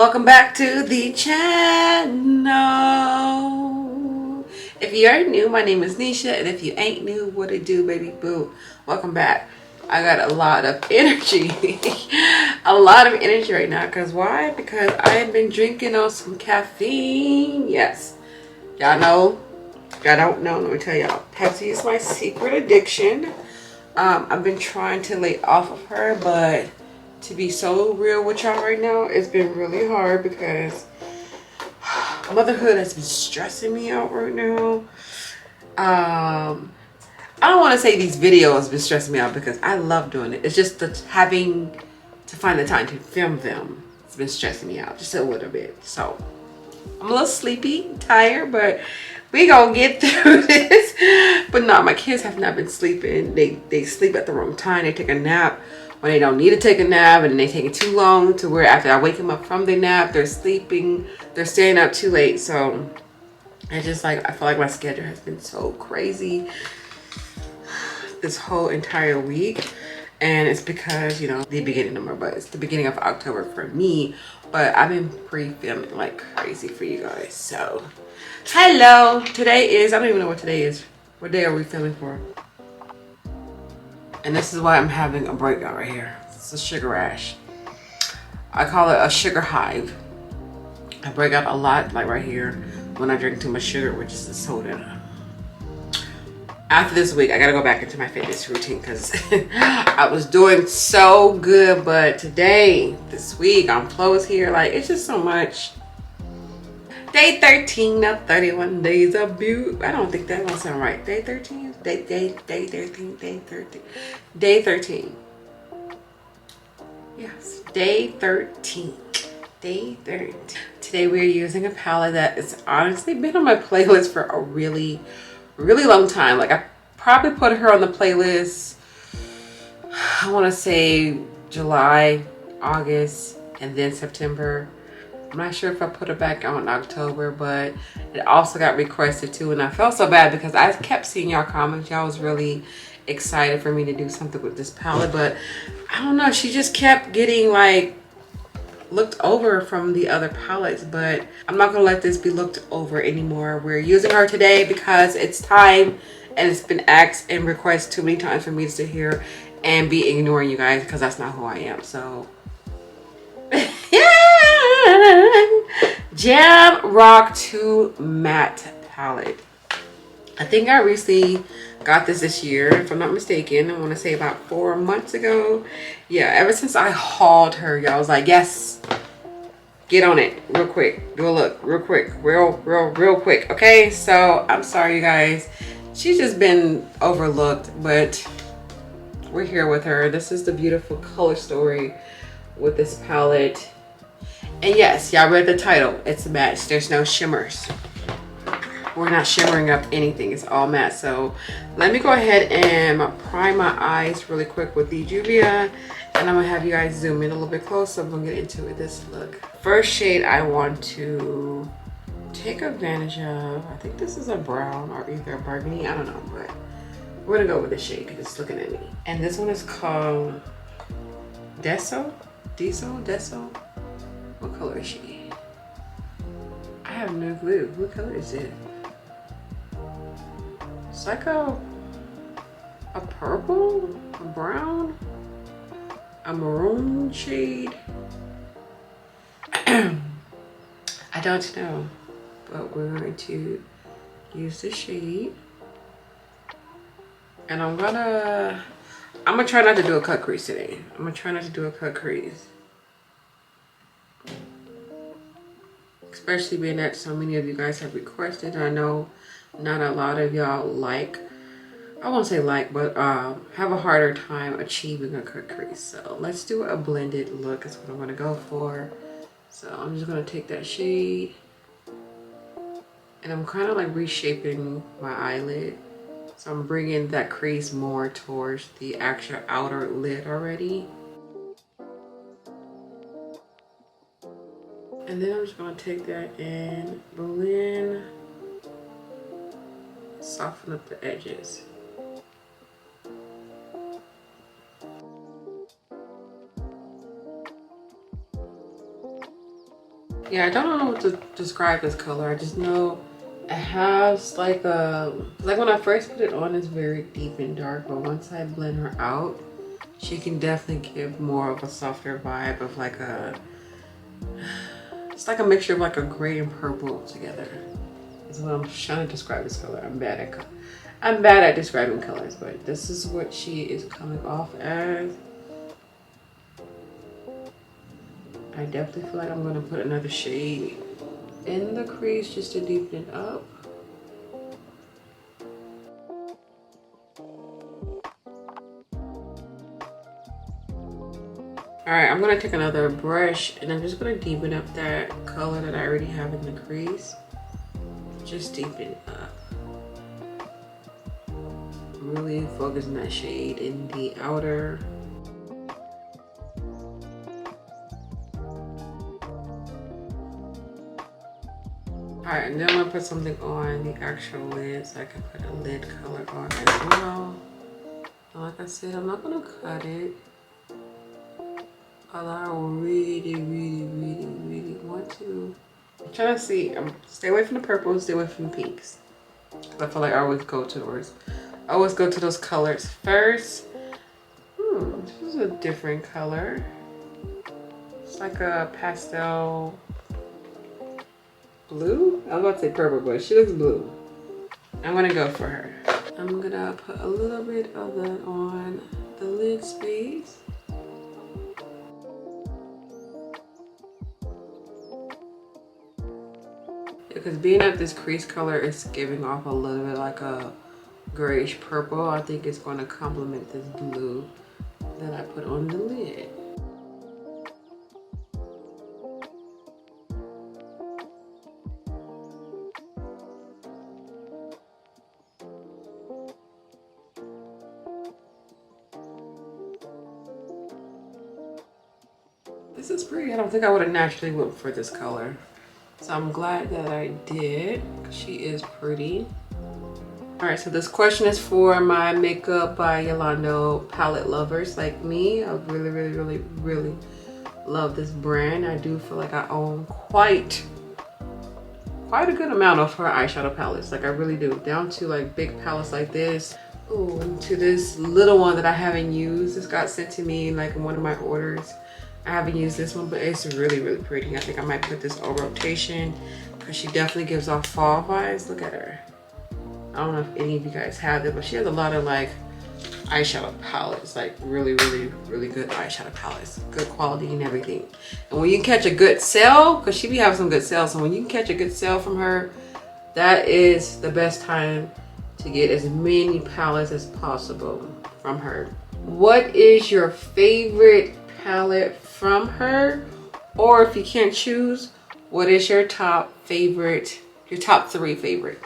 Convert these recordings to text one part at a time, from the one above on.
Welcome back to the channel. If you are new, my name is NESHA, and if you ain't new, what it do, baby boo? Welcome back. I got a lot of energy. A lot of energy right now. Because why? Because I have been drinking on some caffeine. Yes. Y'all know. Y'all don't know. Let me tell y'all. Pepsi is my secret addiction. I've been trying to lay off of her, but to be so real with y'all right now, it's been really hard because motherhood has been stressing me out right now. I don't want to say these videos have been stressing me out because I love doing it. It's just the having to find the time to film them. It's been stressing me out just a little bit. So I'm a little sleepy, tired, but we gonna get through this. But no, my kids have not been sleeping. They sleep at the wrong time. They take a nap when they don't need to take a nap, and then they take it too long to where after I wake them up from the nap, they're sleeping, they're staying up too late. So I just I feel like my schedule has been so crazy this whole entire week. And it's because, you know, the beginning of my, but it's the beginning of October for me, but I've been pre-filming like crazy for you guys. So hello, today is, I don't even know what today is. What day are we filming for? And this is why I'm having a breakout right here. It's a sugar rash. I call it a sugar hive. I break out a lot, like right here, when I drink too much sugar, which is the soda. After this week, I gotta go back into my fitness routine because I was doing so good, but today, this week, I'm close here. Like, it's just so much. Day 13 of 31 days of beauty. I don't think that don't sound right. Day 13? Day 13, day 13. Day 13. Yes, day 13. Day 13. Today we're using a palette that has honestly been on my playlist for a really long time. Like, I probably put her on the playlist, I want to say July, August, and then September. I'm not sure if I put it back on in October, but it also got requested too, and I felt so bad because I kept seeing y'all comments. Y'all was really excited for me to do something with this palette, but I don't know, she just kept getting like looked over from the other palettes. But I'm not gonna let this be looked over anymore. We're using her today because it's time, and it's been asked and requested too many times for me to sit here and be ignoring you guys because that's not who I am. So Jamrock 2 matte palette. I think I recently got this year, if I'm not mistaken. I want to say about 4 months ago. Yeah, ever since I hauled her, y'all was like, yes, get on it real quick. Do a look real quick, real quick. Okay, so I'm sorry, you guys. She's just been overlooked, but we're here with her. This is the beautiful color story with this palette. And yes, y'all read the title. It's a matte. There's no shimmers. We're not shimmering up anything. It's all matte. So let me go ahead and prime my eyes really quick with the Juvia. And I'm going to have you guys zoom in a little bit closer. I'm going to get into it. This look. First shade I want to take advantage of. I think this is a brown or either a burgundy. I don't know. But we're going to go with this shade because it's looking at me. And this one is called Deso. What color is she? I have no clue. What color is it? It's like a purple, a brown, a maroon shade. I don't know, but we're going to use this shade. And I'm gonna try not to do a cut crease today. I'm gonna try not to do a cut crease. Especially being that so many of you guys have requested. I know not a lot of y'all like, I won't say like, but have a harder time achieving a cut crease. So let's do a blended look is what I'm gonna go for. So I'm just gonna take that shade and I'm kind of like reshaping my eyelid. So I'm bringing that crease more towards the actual outer lid already. And then I'm just gonna take that and blend, soften up the edges. Yeah, I don't know what to describe this color. I just know it has like when I first put it on, it's very deep and dark, but once I blend her out, she can definitely give more of a softer vibe of like it's like a mixture of like a gray and purple together. Is what I'm trying to describe this color. I'm bad at describing colors, but this is what she is coming off as. I definitely feel like I'm gonna put another shade in the crease just to deepen it up. All right, I'm gonna take another brush and I'm just gonna deepen up that color that I already have in the crease. Just deepen up. Really focus on that shade in the outer. Alright, and then I'm gonna put something on the actual lid so I can put a lid color on as well. And like I said, I'm not gonna cut it. Although I really want to. I'm trying to see, stay away from the purples, stay away from the pinks. I feel like I always go to those colors first. This is a different color. It's like a pastel blue? I was about to say purple, but she looks blue. I'm gonna go for her. I'm gonna put a little bit of that on the lid space. Because being that this crease color is giving off a little bit like a grayish purple, I think it's gonna complement this blue that I put on the lid. This is pretty. I don't think I would have naturally went for this color. So I'm glad that I did. She is pretty. All right, so this question is for my Makeup by Yolanda palette lovers like me. I really love this brand. I do feel like I own quite a good amount of her eyeshadow palettes. Like I really do, down to like big palettes like this. Ooh, and to this little one that I haven't used. This got sent to me like in one of my orders. I haven't used this one, but it's really pretty. I think I might put this on rotation because she definitely gives off fall vibes. Look at her. I don't know if any of you guys have it, but she has a lot of like eyeshadow palettes, like really good eyeshadow palettes, good quality and everything. And when you catch a good sale, because she be having some good sales, so when you can catch a good sale from her, that is the best time to get as many palettes as possible from her. What is your favorite palette from her? Or if you can't choose, what is your top favorite, your top 3 favorite?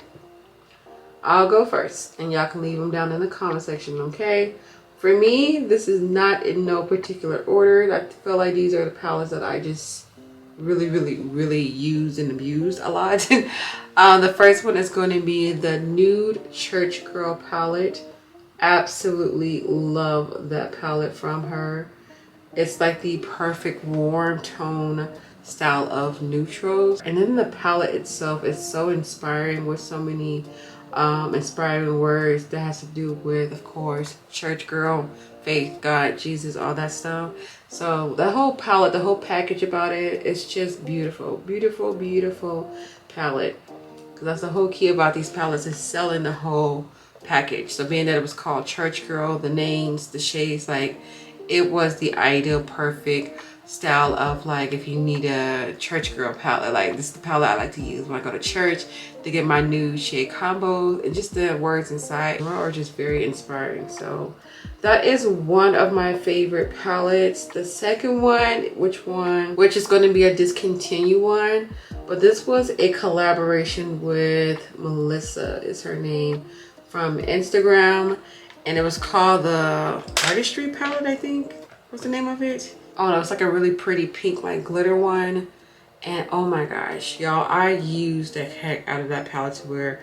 I'll go first and y'all can leave them down in the comment section, okay? For me, this is not in no particular order. I feel like these are the palettes that I just really use and abuse a lot. The first one is going to be the Nude Church Girl palette. Absolutely love that palette from her. It's like the perfect warm tone style of neutrals. And then the palette itself is so inspiring with so many inspiring words that has to do with, of course, church girl, faith, God, Jesus, all that stuff. So the whole palette, the whole package about it, it's just beautiful palette. Because that's the whole key about these palettes, is selling the whole package. So being that it was called Church Girl, the names, the shades, like it was the ideal perfect style of like if you need a church girl palette. Like this is the palette I like to use when I go to church to get my nude shade combo, and just the words inside are just very inspiring. So that is one of my favorite palettes. The second one, which is going to be a discontinued one, but this was a collaboration with Melissa is her name, from Instagram, and it was called the Artistry palette, I think. What's the name of it? Oh no, it's like a really pretty pink like glitter one. And oh my gosh, y'all, I used the heck out of that palette to wear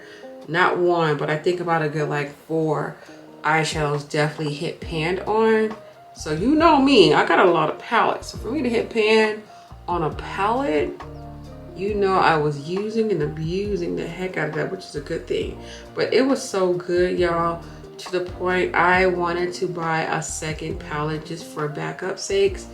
not one, but I think about a good like 4 eyeshadows definitely hit pan on. So you know me, I got a lot of palettes. So for me to hit pan on a palette, you know I was using and abusing the heck out of that, which is a good thing. But it was so good, y'all, to the point I wanted to buy a second palette just for backup sakes.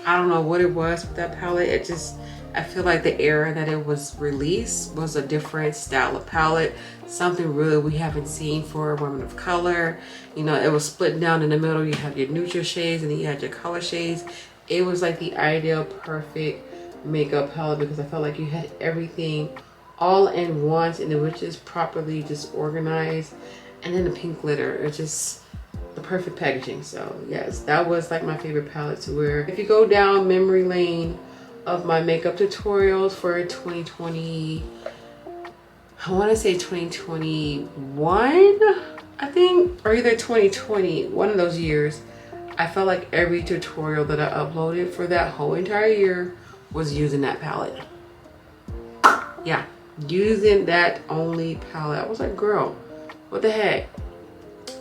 I don't know what it was with that palette. It just, I feel like the era that it was released was a different style of palette. Something really we haven't seen for women of color. You know, it was split down in the middle. You had your neutral shades and then you had your color shades. It was like the ideal perfect makeup palette because I felt like you had everything all in once and it was just properly just organized. And then the pink glitter, it's just the perfect packaging. So yes, that was like my favorite palette to wear. If you go down memory lane of my makeup tutorials for 2020, I want to say 2021, I think, or either 2020, one of those years. I felt like every tutorial that I uploaded for that whole entire year was using that palette. Yeah, using that only palette. I was like, girl, what the heck?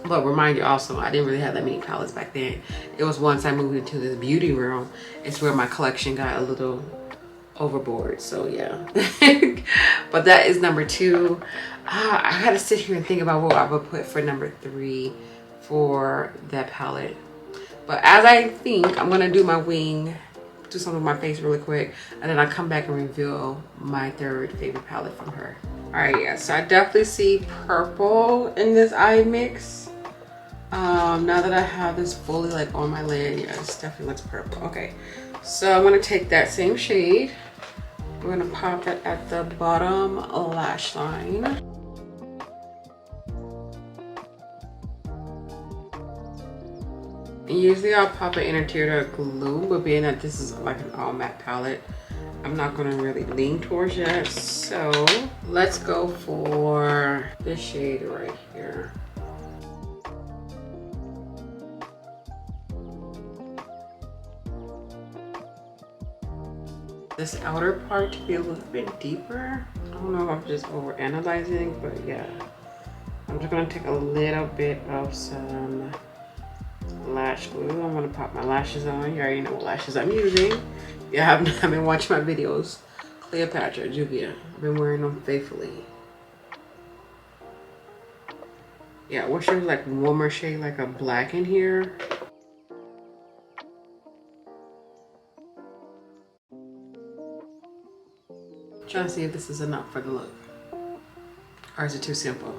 But remind you also, I didn't really have that many palettes back then. It was once I moved into this beauty room, it's where my collection got a little overboard. So yeah. But that is number 2. I gotta sit here and think about what I would put for number 3 for that palette. But as I think, I'm gonna do my wing, do something with my face really quick, and then I'll come back and reveal my 3rd favorite palette from her. All right, yeah, so I definitely see purple in this eye mix. Now that I have this fully like on my lid, yeah, it definitely looks purple. Okay, so I'm gonna take that same shade. We're gonna pop it at the bottom lash line. Usually I'll pop an inner tear to glue, but being that this is like an all matte palette, I'm not gonna really lean towards that. So let's go for this shade right here. This outer part to be a little bit deeper. I don't know if I'm just over analyzing, but yeah. I'm just gonna take a little bit of some lash glue. I'm gonna pop my lashes on. You already know what lashes I'm using. Yeah, I've been watching my videos. Cleopatra, Juvia. I've been wearing them faithfully. Yeah, I wish there was like one more shade, like a black in here. Trying to see if this is enough for the look. Or is it too simple?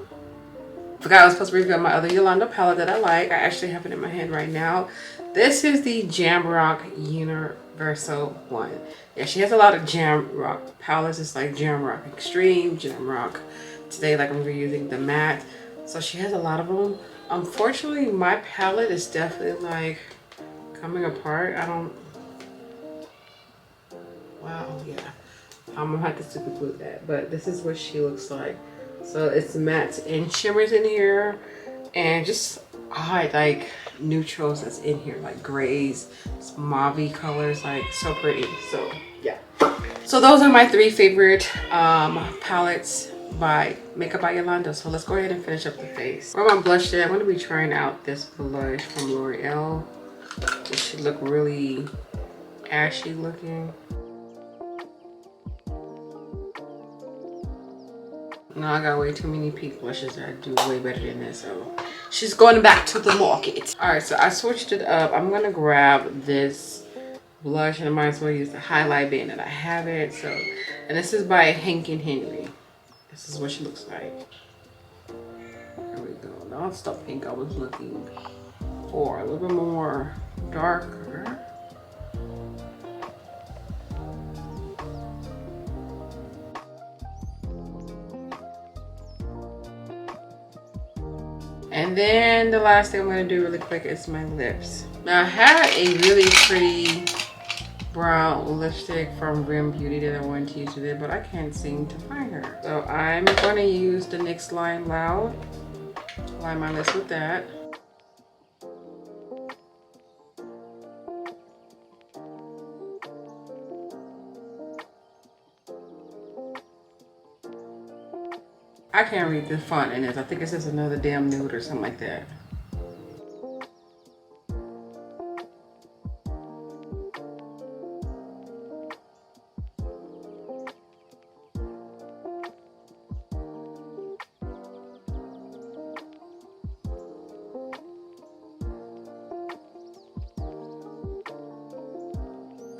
Forgot I was supposed to reveal my other Yolanda palette that I like. I actually have it in my hand right now. This is the Jamrock Universal one. Yeah, she has a lot of Jamrock palettes. It's like Jamrock Extreme, Jamrock Today, like I'm reusing the matte. So she has a lot of them. Unfortunately, my palette is definitely like coming apart. Wow, yeah. I'm gonna have to super glue that, but this is what she looks like. So it's mattes and shimmers in here, and just odd like neutrals that's in here, like grays, mauve colors, like so pretty. So yeah. So those are my 3 favorite palettes by Makeup by Yolanda. So let's go ahead and finish up the face. For my blush today, I'm going to be trying out this blush from L'Oreal. It should look really ashy looking. No, I got way too many pink blushes. I do way better than this, so she's going back to the market. All right, so I switched it up. I'm gonna grab this blush, and I might as well use the highlight band that I have it. So, and this is by Hank and Henry. This is what she looks like. There we go. Now that's the pink I was looking for. A little bit more darker. And then the last thing I'm going to do really quick is my lips. Now I had a really pretty brown lipstick from Rim Beauty that I wanted to use today, but I can't seem to find her. So I'm going to use the NYX Line Loud. Line my lips with that. I can't read the font in this. I think it says Another Damn Nude or something like that.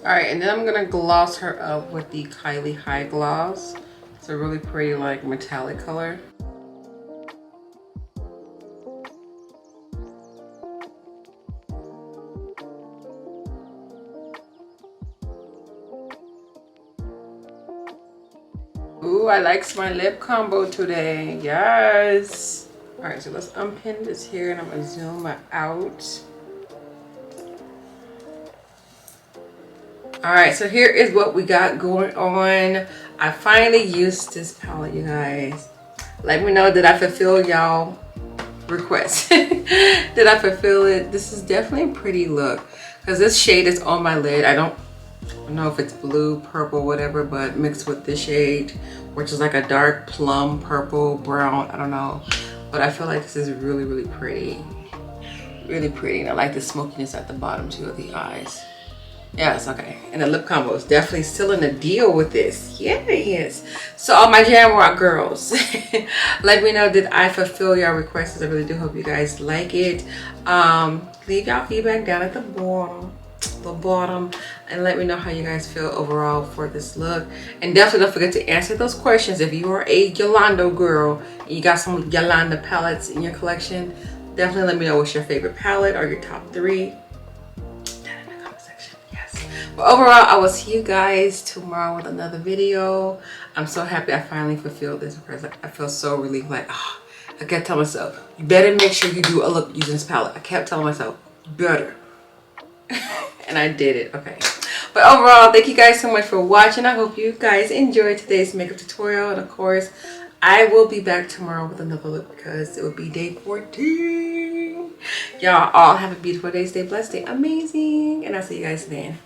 Alright, and then I'm gonna gloss her up with the Kylie High Gloss. It's a really pretty like metallic color. Ooh, I like my lip combo today. Yes. Alright, so let's unpin this here and I'm gonna zoom out. Alright, so here is what we got going on. I finally used this palette, you guys. Let me know, did I fulfill y'all requests? Did I fulfill it? This is definitely a pretty look. Because this shade is on my lid. I don't know if it's blue, purple, whatever, but mixed with this shade, which is like a dark plum, purple, brown, I don't know. But I feel like this is really, really pretty. Really pretty. And I like the smokiness at the bottom too of the eyes. Yes, okay. And the lip combo is definitely still in a deal with this. Yes. So all my Jamrock girls, let me know, did I fulfill your requests? I really do hope you guys like it. Leave y'all feedback down at the bottom, and let me know how you guys feel overall for this look. And definitely don't forget to answer those questions. If you are a Yolanda girl and you got some Yolanda palettes in your collection, definitely let me know what's your favorite palette or your top 3. But overall, I will see you guys tomorrow with another video. I'm so happy I finally fulfilled this request. Like, I feel so relieved. Like, oh, I kept telling myself, you better make sure you do a look using this palette. I kept telling myself, better. And I did it. Okay. But overall, thank you guys so much for watching. I hope you guys enjoyed today's makeup tutorial. And of course, I will be back tomorrow with another look because it will be day 14. Y'all all have a beautiful day. Stay blessed. Stay amazing. And I'll see you guys then.